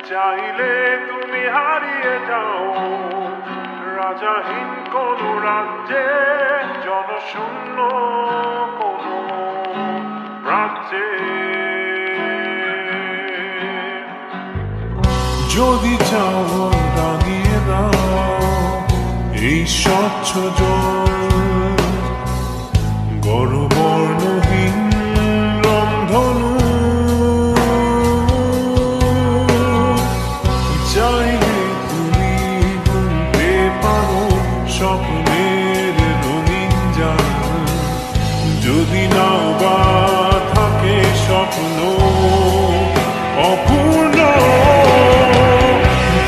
চাইলে তুমি হারিয়ে যাও রাজাহীন কোন রাজ্যে, জনশূন্য কোন রাজ্যে। যদি চাও রাঙিয়ে দাও এই স্বচ্ছ জল, গর্বর্ণহীন রংধনু। চাইলে তুমি বুনতে পারো স্বপ্নের রঙিন জাল, যদি নাও বা থাকে স্বপ্ন অপূর্ণ।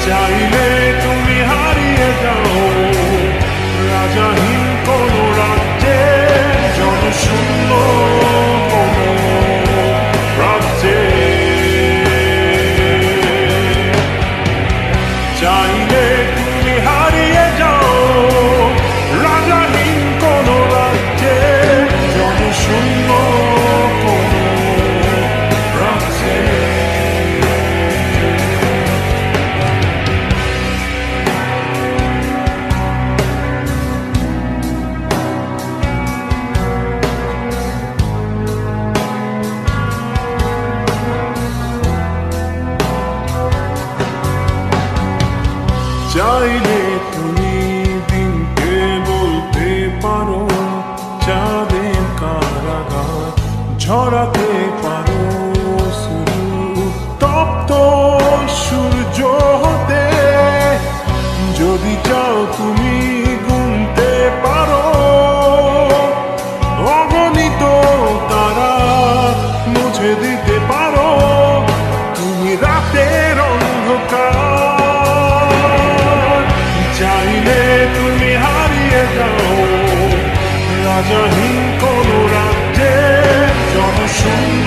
চাইলে তুমি হারিয়ে যাও রাজাহীন কোন রাজ্যে, জনশূন্য কোন রাজ্যে। চাইলে তুমি হারিয়ে যাও রাজাহীন কোন রাজ্যে, জনশূন্য কোন রাজ্যে। চাইলে তুমি দিনকে বলতে পারো চাঁদের কারাগার, ঝরাতে পারো তপ্ত সূর্য হতে। যদি চাও তুমি গুনতে পারো অগণিত তারা, মুছে দিতে পারো তুমি রাতের অন্ধকার। চাইলে তুমি হারিয়ে যাও রাজাহীন কোন রাজ্যে, জনশূন্য